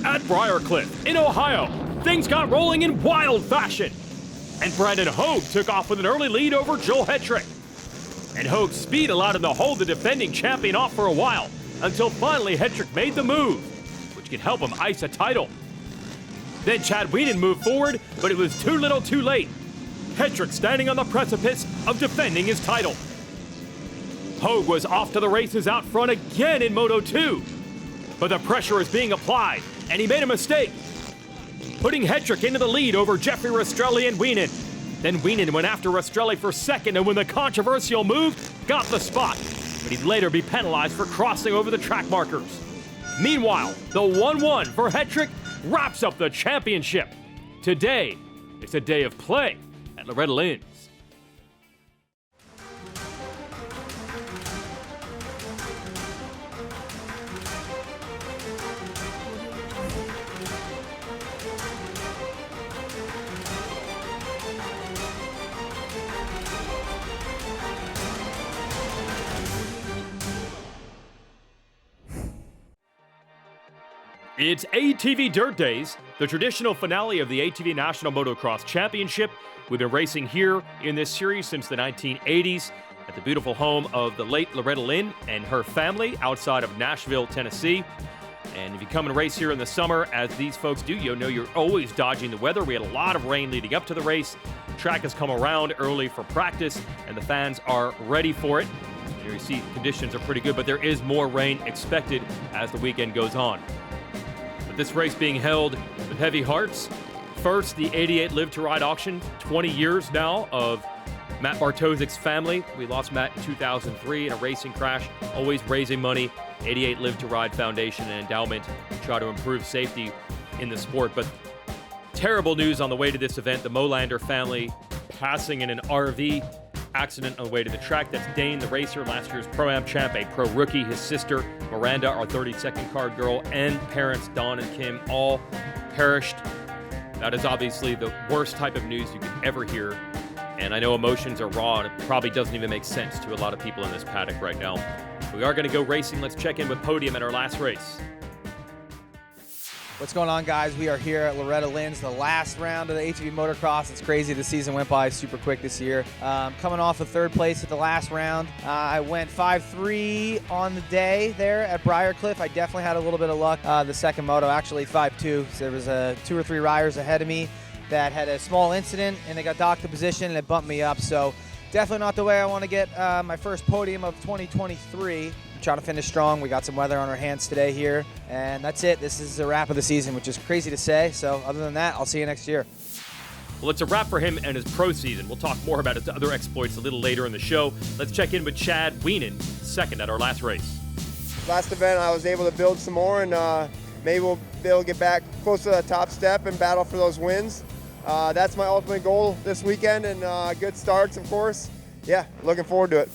At Briarcliff, in Ohio, things got rolling in wild fashion. And Brandon Hogue took off with an early lead over Joel Hetrick. And Hogue's speed allowed him to hold the defending champion off for a while, until finally Hetrick made the move, which could help him ice a title. Then Chad Wienen moved forward, but it was too little too late. Hetrick standing on the precipice of defending his title. Hogue was off to the races out front again in Moto 2. But the pressure is being applied, and he made a mistake, putting Hetrick into the lead over Jeffrey Rastrelli and Wienen. Then Wienen went after Rastrelli for second, and when the controversial move, got the spot. But he'd later be penalized for crossing over the track markers. Meanwhile, the 1-1 for Hetrick wraps up the championship. Today, it's a day of play at Loretta Lynn's. It's ATV Dirt Days, the traditional finale of the ATV National Motocross Championship. We've been racing here in this series since the 1980s at the beautiful home of the late Loretta Lynn and her family outside of Nashville, Tennessee. And if you come and race here in the summer, as these folks do, you know you're always dodging the weather. We had a lot of rain leading up to the race. Track has come around early for practice, and the fans are ready for it. Here you see conditions are pretty good, but there is more rain expected as the weekend goes on. This race being held with heavy hearts. First, the 88 Live to Ride auction, 20 years now of Matt Bartozik's family. We lost Matt in 2003 in a racing crash, always raising money. 88 Live to Ride Foundation and Endowment to try to improve safety in the sport. But terrible news on the way to this event. The Molander family passing in an RV accident on the way to the track. That's Dane, the racer, last year's Pro-Am champ, a pro rookie. His sister, Miranda, our 32nd card girl, and parents, Don and Kim, all perished. That is obviously the worst type of news you could ever hear. And I know emotions are raw, and it probably doesn't even make sense to a lot of people in this paddock right now. We are going to go racing. Let's check in with Podium at our last race. What's going on, guys? We are here at Loretta Lynn's, the last round of the ATV Motocross. It's crazy. The season went by super quick this year. Coming off of third place at the last round. I went 5-3 on the day there at Briarcliff. I definitely had a little bit of luck. The second moto, actually 5-2. So there was 2 or 3 riders ahead of me that had a small incident, and they got docked to position, and it bumped me up. So definitely not the way I want to get my first podium of 2023. Trying to finish strong. We got some weather on our hands today here, and that's it. This is a wrap of the season, which is crazy to say. So other than that, I'll see you next year. Well, it's a wrap for him and his pro season. We'll talk more about his other exploits a little later in the show. Let's check in with Chad Wienen, second at our last race. Last event, I was able to build some more, and maybe we'll be able to get back close to the top step and battle for those wins. That's my ultimate goal this weekend, and good starts, of course. Yeah, looking forward to it.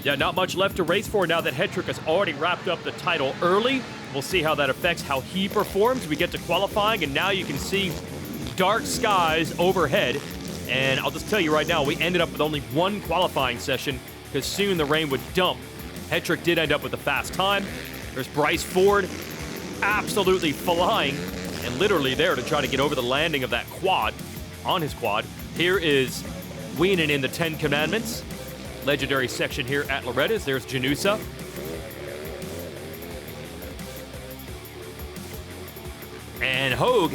Yeah, not much left to race for now that Hetrick has already wrapped up the title early. We'll see how that affects how he performs. We get to qualifying, and now you can see dark skies overhead. And I'll just tell you right now, we ended up with only one qualifying session because soon the rain would dump. Hetrick did end up with a fast time. There's Bryce Ford absolutely flying and literally there to try to get over the landing of that quad, on his quad. Here is Wienen in the 10 Commandments. Legendary section here at Loretta's. There's Janusa. And Hogue,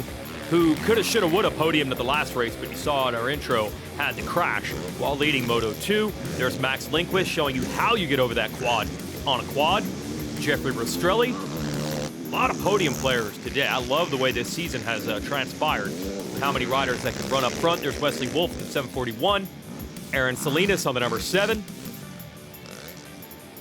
who coulda, shoulda, woulda podiumed at the last race, but you saw in our intro, had to crash while leading Moto 2. There's Max Lindquist showing you how you get over that quad on a quad. Jeffrey Rastrelli. A lot of podium players today. I love the way this season has transpired. How many riders that can run up front. There's Wesley Wolf at 741. Aaron Salinas on the number 7.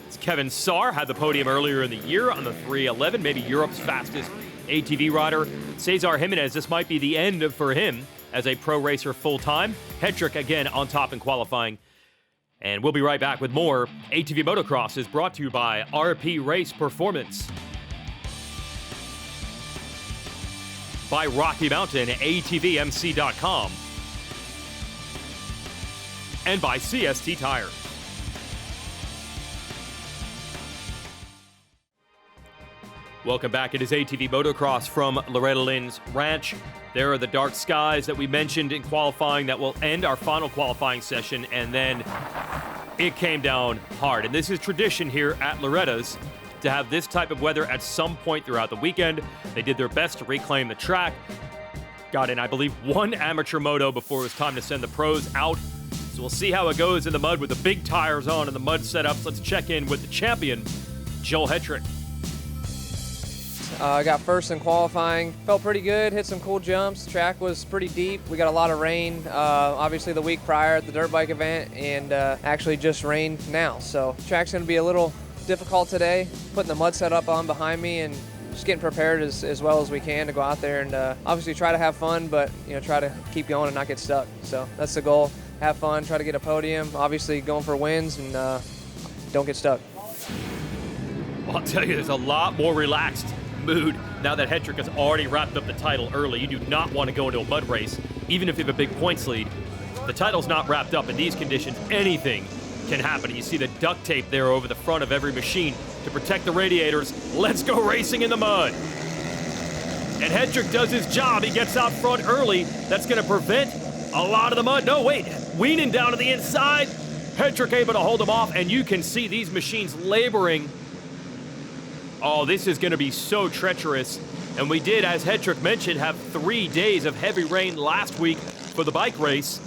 It's Kevin Saar, had the podium earlier in the year on the 311, maybe Europe's fastest ATV rider. Cesar Jimenez, this might be the end for him as a pro racer full-time. Hetrick again on top in qualifying. And we'll be right back with more. ATV Motocross is brought to you by RP Race Performance. By Rocky Mountain, ATVMC.com. And by CST Tires. Welcome back. It is ATV Motocross from Loretta Lynn's ranch. There are the dark skies that we mentioned in qualifying that will end our final qualifying session, and then it came down hard. And this is tradition here at Loretta's to have this type of weather at some point throughout the weekend. They did their best to reclaim the track. Got in, I believe, one amateur moto before it was time to send the pros out. So we'll see how it goes in the mud with the big tires on and the mud setups. Let's check in with the champion, Joel Hetrick. I got first in qualifying. Felt pretty good, hit some cool jumps. Track was pretty deep. We got a lot of rain, obviously the week prior at the dirt bike event, and actually just rained now. So track's gonna be a little difficult today. Putting the mud setup on behind me and just getting prepared as well as we can to go out there and obviously try to have fun, but try to keep going and not get stuck. So that's the goal. Have fun, try to get a podium, obviously going for wins, and don't get stuck. Well, I'll tell you, there's a lot more relaxed mood now that Hetrick has already wrapped up the title early. You do not want to go into a mud race, even if you have a big points lead. The title's not wrapped up in these conditions. Anything can happen. You see the duct tape there over the front of every machine to protect the radiators. Let's go racing in the mud. And Hetrick does his job. He gets out front early. That's going to prevent a lot of the mud. No, wait. Weaning down to the inside. Hetrick able to hold him off, and you can see these machines laboring. Oh, this is going to be so treacherous. And we did, as Hetrick mentioned, have 3 days of heavy rain last week for the bike race.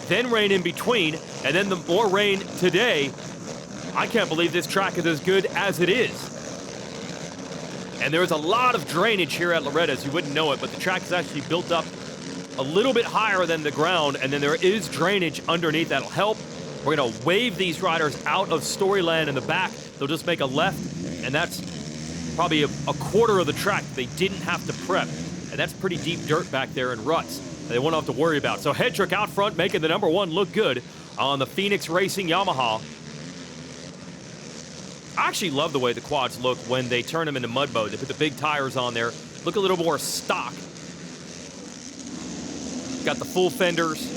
Then rain in between, and then the more rain today. I can't believe this track is as good as it is. And there's a lot of drainage here at Loretta's. You wouldn't know it, but the track is actually built up a little bit higher than the ground, and then there is drainage underneath that'll help. We're going to wave these riders out of Storyland in the back. They'll just make a left, and that's probably a quarter of the track they didn't have to prep. And that's pretty deep dirt back there in ruts they won't have to worry about. So Hetrick out front making the #1 look good on the Phoenix Racing Yamaha. I actually love the way the quads look when they turn them into mud mode. They put the big tires on there, look a little more stock. Got the full fenders.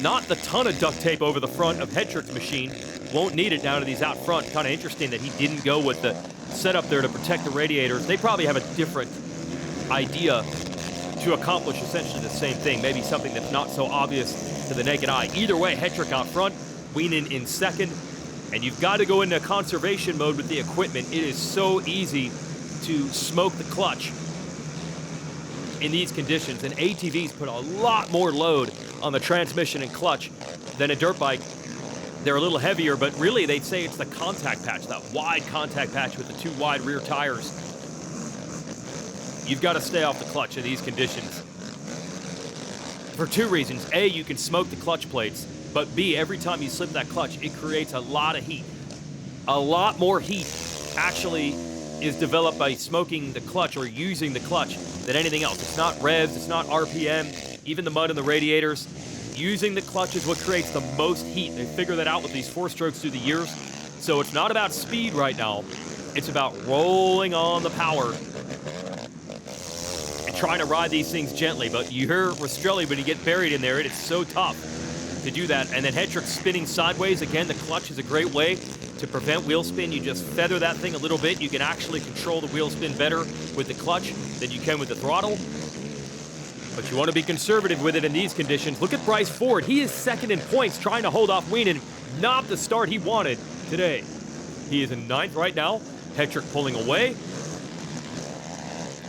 Not the ton of duct tape over the front of Hetrick's machine. Won't need it down to these out front. Kind of interesting that he didn't go with the setup there to protect the radiators. They probably have a different idea to accomplish essentially the same thing. Maybe something that's not so obvious to the naked eye. Either way, Hetrick out front, Wienen in second. And you've got to go into conservation mode with the equipment. It is so easy to smoke the clutch in these conditions. And ATVs put a lot more load on the transmission and clutch than a dirt bike. They're a little heavier, but really they'd say it's the contact patch, that wide contact patch with the 2 wide rear tires. You've got to stay off the clutch in these conditions. For 2 reasons. A, you can smoke the clutch plates, but B, every time you slip that clutch, it creates a lot of heat. A lot more heat actually is developed by smoking the clutch or using the clutch than anything else. It's not revs, it's not RPM, even the mud in the radiators. Using the clutch is what creates the most heat. They figure that out with these 4 strokes through the years. So it's not about speed right now. It's about rolling on the power and trying to ride these things gently. But you hear Rastrelli when you get buried in there, it is so tough to do that. And then Hetrick spinning sideways. Again, the clutch is a great way to prevent wheel spin. You just feather that thing a little bit. You can actually control the wheel spin better with the clutch than you can with the throttle. But you want to be conservative with it in these conditions. Look at Bryce Ford. He is second in points, trying to hold off Wienen. Not the start he wanted today. He is in 9th right now. Hetrick pulling away.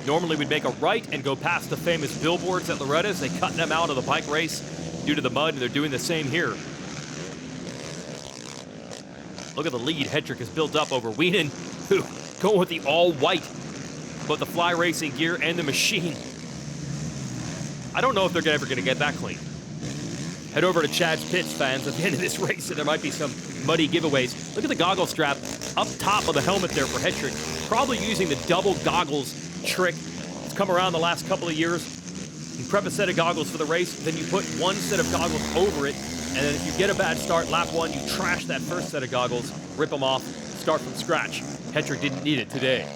Normally we'd make a right and go past the famous billboards at Loretta's. They cut them out of the bike race due to the mud, and they're doing the same here. Look at the lead Hetrick has built up over Wienen, who going with the all-white, both the fly racing gear and the machine. I don't know if they're ever going to get that clean. Head over to Chad's Pits, fans, at the end of this race, and there might be some muddy giveaways. Look at the goggle strap up top of the helmet there for Hetrick. Probably using the double goggles trick. It's come around the last couple of years. You prep a set of goggles for the race, then you put 1 set of goggles over it, and then if you get a bad start, lap 1, you trash that first set of goggles, rip them off, start from scratch. Hetrick didn't need it today.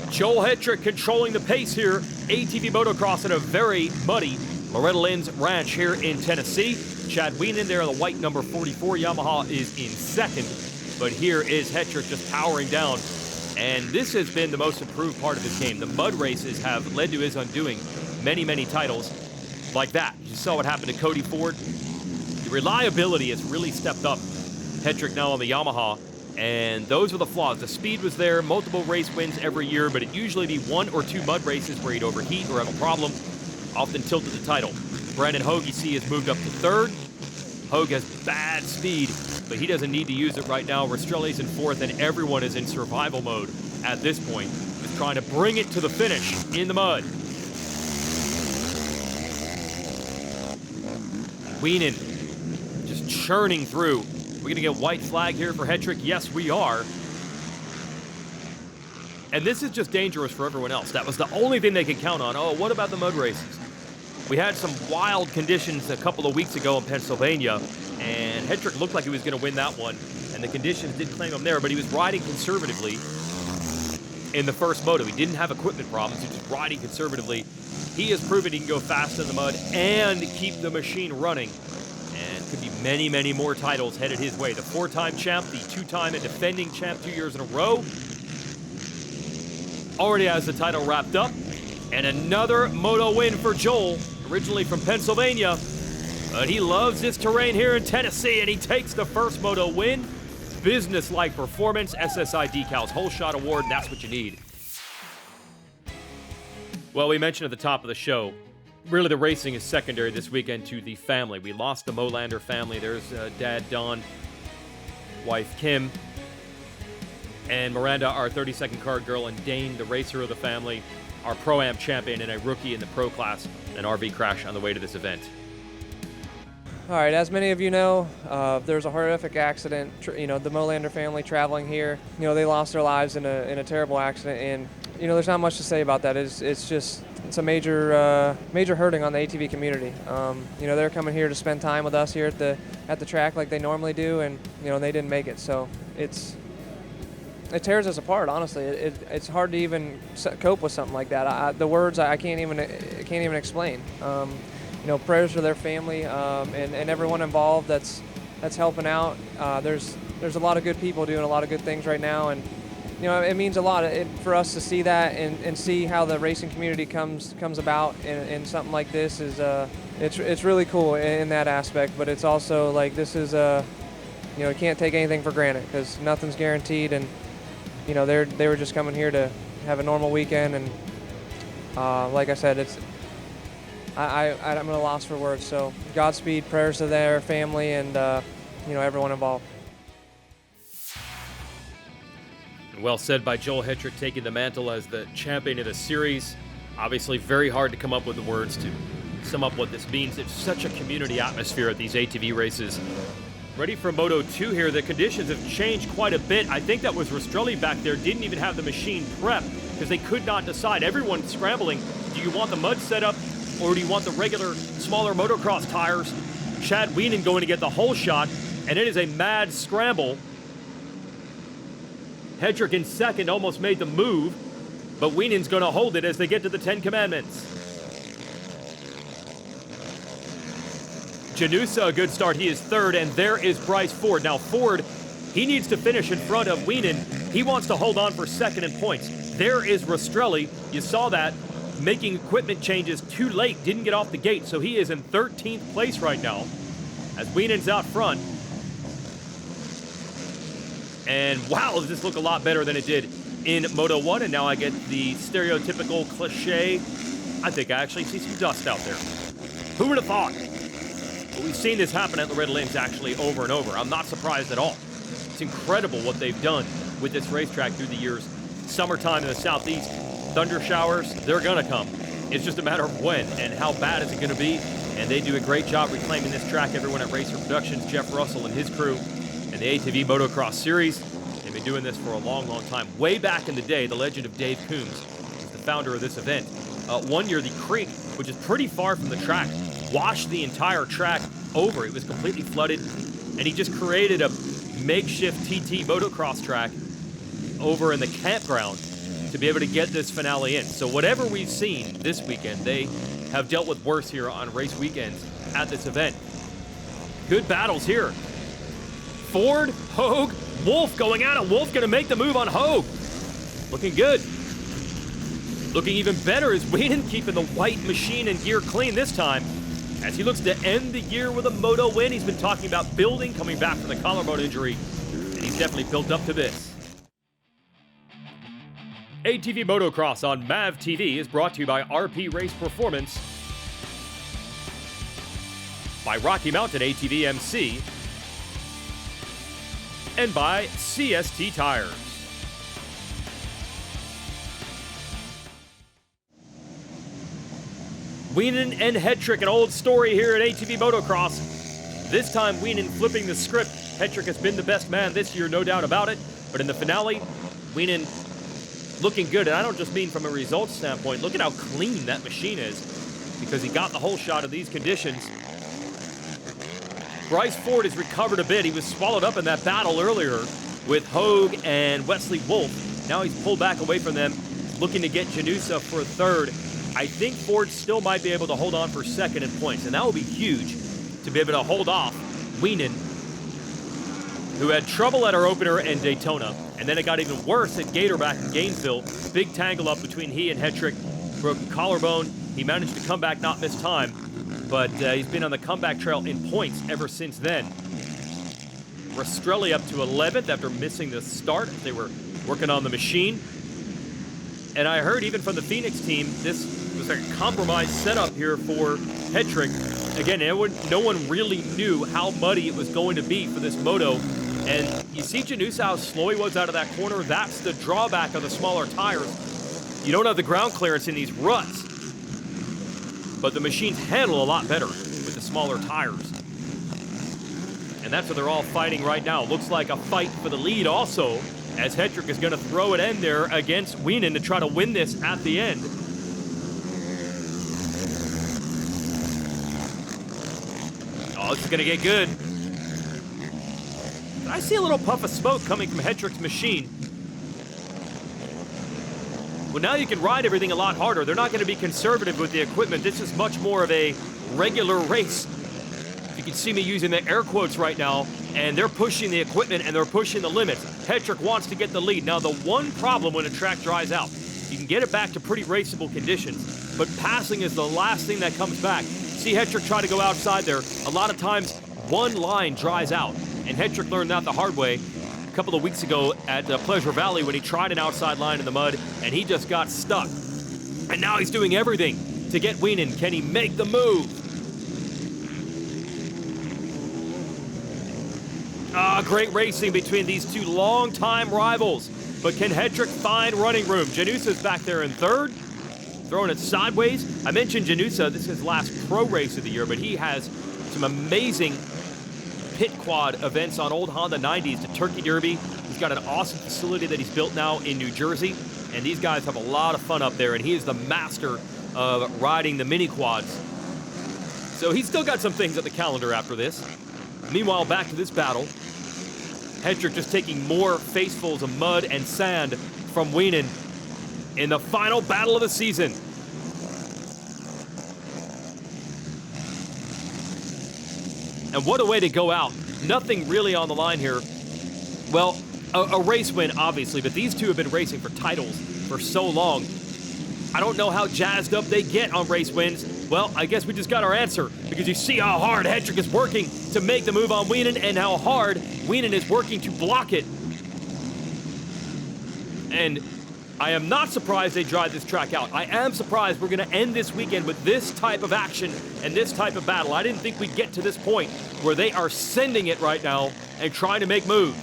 Joel Hetrick controlling the pace here. ATV Motocross at a very muddy Loretta Lynn's ranch here in Tennessee. Chad Wienen there, the white number 44 Yamaha, is in second. but here is Hetrick just powering down. And this has been the most improved part of his game. The mud races have led to his undoing many, many titles like that. You saw what happened to Cody Ford. The reliability has really stepped up. Hetrick now on the Yamaha, and those are the flaws. The speed was there, multiple race wins every year, but it usually be 1 or 2 mud races where he'd overheat or have a problem, often tilted the title. Brandon Hogue, you see, has moved up to 3rd. Hogue has bad speed, but he doesn't need to use it right now. Rastrelli's in 4th, and everyone is in survival mode at this point, just trying to bring it to the finish in the mud. Wienen just churning through. We're going to get white flag here for Hetrick. Yes, we are. And this is just dangerous for everyone else. That was the only thing they could count on. Oh, what about the mud races? We had some wild conditions a couple of weeks ago in Pennsylvania, and Hetrick looked like he was going to win that one, and the conditions did claim him there, but he was riding conservatively in the first moto. He didn't have equipment problems. He was just riding conservatively. He has proven he can go fast in the mud and keep the machine running. And could be many, many more titles headed his way. The 4-time champ, the 2-time and defending champ 2 years in a row. Already has the title wrapped up. And another moto win for Joel, originally from Pennsylvania. But he loves this terrain here in Tennessee, and he takes the first moto win. Business-like performance, SSI Decals, whole shot award, and that's what you need. Well, we mentioned at the top of the show, really the racing is secondary this weekend to the family. We lost the Molander family. There's Dad Don, wife Kim, and Miranda, our 32nd card girl, and Dane, the racer of the family, our Pro-Am champion and a rookie in the pro class, an RV crash on the way to this event. All right, as many of you know, there's a horrific accident. The Molander family traveling here, they lost their lives in a terrible accident, and there's not much to say about that. It's a major hurting on the ATV community. They're coming here to spend time with us here at the track like they normally do, and they didn't make it. So it tears us apart. Honestly, it's hard to even cope with something like that. The words I can't even explain. Prayers for their family and everyone involved that's helping out. There's a lot of good people doing a lot of good things right now, and it means a lot for us to see that and see how the racing community comes about in something like this. It's really cool in that aspect, but it's also like this is you can't take anything for granted because nothing's guaranteed, and they were just coming here to have a normal weekend, and like I said, I'm at a loss for words. So Godspeed, prayers to their family and everyone involved. Well said by Joel Hetrick, taking the mantle as the champion of the series. Obviously very hard to come up with the words to sum up what this means. It's such a community atmosphere at these ATV races. Ready for Moto 2 here. The conditions have changed quite a bit. I think that was Rastrelli back there, didn't even have the machine prepped because they could not decide. Everyone's scrambling. Do you want the mud setup or do you want the regular, smaller motocross tires? Chad Wienen going to get the whole shot, and it is a mad scramble. Hetrick in second almost made the move, but Wienen's going to hold it as they get to the 10 Commandments. Janusa, a good start. He is third, and there is Bryce Ford. Now, Ford, he needs to finish in front of Wienen. He wants to hold on for second in points. There is Rastrelli. You saw that, making equipment changes too late. Didn't get off the gate, so he is in 13th place right now as Wienen's out front. And wow, does this look a lot better than it did in Moto 1. And now I get the stereotypical cliche. I think I actually see some dust out there. Who would have thought? But we've seen this happen at Loretta Lynn's actually over and over. I'm not surprised at all. It's incredible what they've done with this racetrack through the years. Summertime in the Southeast, thunder showers, they're gonna come. It's just a matter of when and how bad is it gonna be. And they do a great job reclaiming this track. Everyone at Racer Productions, Jeff Russell and his crew, and the ATV Motocross Series. They've been doing this for a long, long time. Way back in the day, the legend of Dave Coombs was the founder of this event. One year, the creek, which is pretty far from the track, washed the entire track over. It was completely flooded, and he just created a makeshift TT motocross track over in the campground to be able to get this finale in. So whatever we've seen this weekend, they have dealt with worse here on race weekends at this event. Good battles here. Ford, Hogue, Wolf going at it. Wolf gonna make the move on Hogue. Looking good. Looking even better is Wienen keeping the white machine and gear clean this time as he looks to end the year with a Moto win. He's been talking about building, coming back from the collarbone injury, and he's definitely built up to this. ATV Motocross on MAV TV is brought to you by RP Race Performance, by Rocky Mountain ATVMX, and by CST Tires. Wienen and Hetrick, an old story here at ATV Motocross. This time Wienen flipping the script. Hetrick has been the best man this year, no doubt about it. But in the finale, Wienen looking good. And I don't just mean from a results standpoint. Look at how clean that machine is, because he got the whole shot of these conditions. Bryce Ford has recovered a bit. He was swallowed up in that battle earlier with Hogue and Wesley Wolf. Now he's pulled back away from them, looking to get Janusa for a third. I think Ford still might be able to hold on for second in points, and that will be huge to be able to hold off Wienen, who had trouble at our opener in Daytona, and then it got even worse at Gator back in Gainesville. Big tangle up between he and Hetrick, broken collarbone. He managed to come back, not miss time, but he's been on the comeback trail in points ever since then. Rastrelli up to 11th after missing the start. They were working on the machine. And I heard even from the Phoenix team, this was a compromised setup here for Hetrick. Again, no one really knew how muddy it was going to be for this moto. And you see Janusa how slow he was out of that corner. That's the drawback of the smaller tires. You don't have the ground clearance in these ruts. But the machines handle a lot better with the smaller tires. And that's what they're all fighting right now. Looks like a fight for the lead also, as Hetrick is going to throw it in there against Wienen to try to win this at the end. Oh, this is going to get good. I see a little puff of smoke coming from Hetrick's machine. Well, now you can ride everything a lot harder. They're not going to be conservative with the equipment. This is much more of a regular race. You can see me using the air quotes right now, and they're pushing the equipment and they're pushing the limits. Hetrick wants to get the lead. Now, the one problem when a track dries out, you can get it back to pretty raceable conditions, but passing is the last thing that comes back. See Hetrick try to go outside there. A lot of times, one line dries out, and Hetrick learned that the hard way a couple of weeks ago at Pleasure Valley when he tried an outside line in the mud, and he just got stuck. And now he's doing everything to get Wienen. Can he make the move? Great racing between these two longtime rivals. But can Hetrick find running room? Janusa's back there in third, throwing it sideways. I mentioned Janusa, this is his last pro race of the year, but he has some amazing pit quad events on old Honda 90s, the Turkey Derby. He's got an awesome facility that he's built now in New Jersey, and these guys have a lot of fun up there, and he is the master of riding the mini quads. So he's still got some things at the calendar after this. Meanwhile, back to this battle. Hetrick just taking more facefuls of mud and sand from Wienen in the final battle of the season. And what a way to go out. Nothing really on the line here. Well, a race win, obviously, but these two have been racing for titles for so long. I don't know how jazzed up they get on race wins. Well, I guess we just got our answer, because you see how hard Hetrick is working to make the move on Wienen and how hard Wienen is working to block it. And I am not surprised they drive this track out. I am surprised we're going to end this weekend with this type of action and this type of battle. I didn't think we'd get to this point where they are sending it right now and trying to make moves.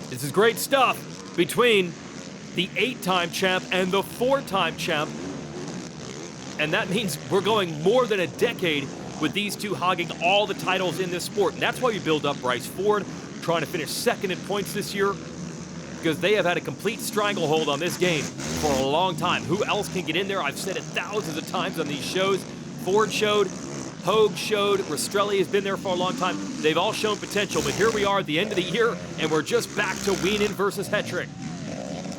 This is great stuff between the 8-time champ and the 4-time champ. And that means we're going more than a decade with these two hogging all the titles in this sport. And that's why we build up Bryce Ford, trying to finish second in points this year, because they have had a complete stranglehold on this game for a long time. Who else can get in there? I've said it thousands of times on these shows. Ford showed, Hogue showed, Rastrelli has been there for a long time. They've all shown potential, but here we are at the end of the year, and we're just back to Wienen versus Hetrick.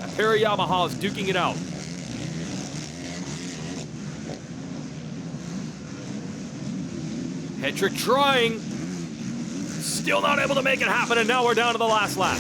A pair of Yamahas duking it out. Hetrick trying. Still not able to make it happen, and now we're down to the last lap.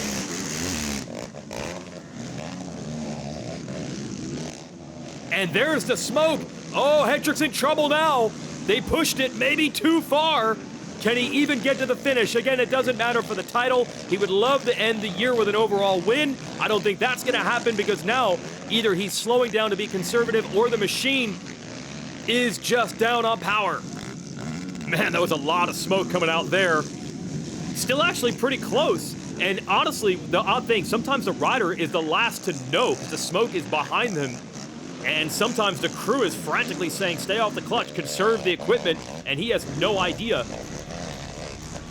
And there's the smoke. Oh, Hetrick's in trouble now. They pushed it maybe too far. Can he even get to the finish? Again, it doesn't matter for the title. He would love to end the year with an overall win. I don't think that's going to happen because now either he's slowing down to be conservative or the machine is just down on power. Man, that was a lot of smoke coming out there. Still actually pretty close. And honestly, the odd thing, sometimes the rider is the last to know because the smoke is behind them. And sometimes the crew is frantically saying, stay off the clutch, conserve the equipment, and he has no idea.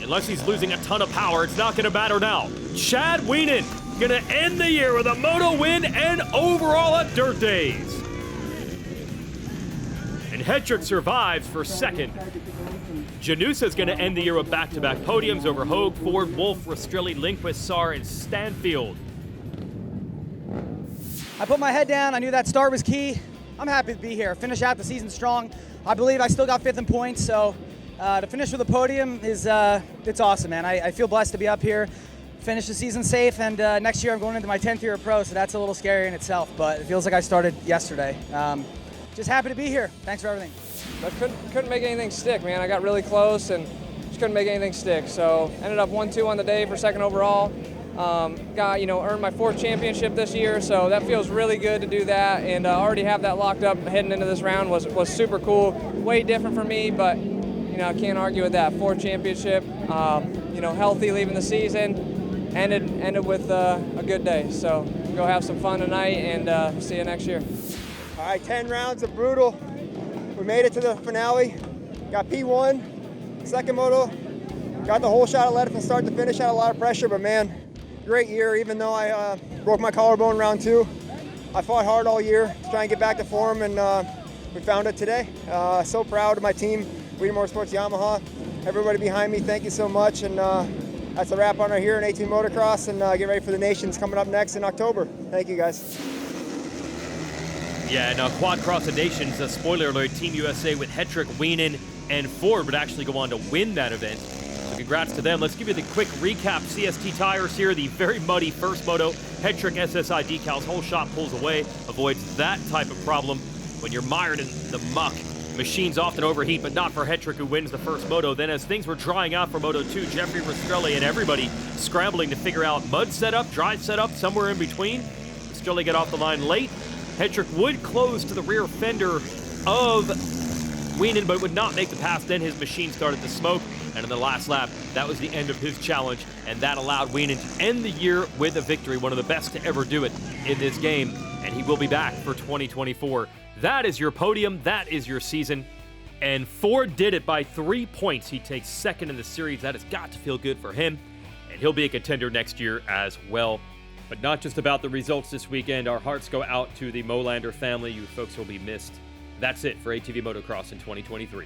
Unless he's losing a ton of power, it's not gonna matter now. Chad Wienen gonna end the year with a Moto win and overall at Dirt Days. And Hetrick survives for second. Janusa's gonna end the year with back-to-back podiums over Hogue, Ford, Wolf, Rastrilli, Lindquist, Saar, and Stanfield. I put my head down. I knew that start was key. I'm happy to be here. Finish out the season strong. I believe I still got 5th in points, so to finish with a podium is it's awesome, man. I feel blessed to be up here, finish the season safe, and next year I'm going into my 10th year of pro, so that's a little scary in itself, but it feels like I started yesterday. Just happy to be here. Thanks for everything. But couldn't make anything stick, man. I got really close and just couldn't make anything stick. So ended up 1-2 on the day for second overall. Earned my 4th championship this year, so that feels really good to do that, and already have that locked up heading into this round was super cool. Way different for me, but I can't argue with that. 4th championship, healthy leaving the season, ended with a good day. So go have some fun tonight, and see you next year. All right, 10 rounds of brutal. We made it to the finale. Got P1, second moto. Got the whole shot of lead from start to finish. Had a lot of pressure, but man, great year. Even though I broke my collarbone round 2, I fought hard all year to try and get back to form, and we found it today. So proud of my team, Wienen Motorsports Yamaha. Everybody behind me, thank you so much. And that's a wrap on our here in ATV Motocross, and get ready for the Nations coming up next in October. Thank you, guys. Yeah, and Quad Cross of Nations, spoiler alert, Team USA with Hetrick, Wienen, and Ford would actually go on to win that event. So congrats to them. Let's give you the quick recap. CST tires here, the very muddy first moto. Hetrick SSI decals, whole shot pulls away, avoids that type of problem. When you're mired in the muck, machines often overheat, but not for Hetrick, who wins the first moto. Then as things were drying out for Moto 2, Jeffrey Rastrilli and everybody scrambling to figure out mud setup, dry setup, somewhere in between. Rastrilli got off the line late. Hetrick would close to the rear fender of Wienen, but would not make the pass. Then his machine started to smoke, and in the last lap, that was the end of his challenge, and that allowed Wienen to end the year with a victory, one of the best to ever do it in this game, and he will be back for 2024. That is your podium. That is your season. And Ford did it by 3 points. He takes second in the series. That has got to feel good for him, and he'll be a contender next year as well. But not just about the results this weekend. Our hearts go out to the Molander family. You folks will be missed. That's it for ATV Motocross in 2023.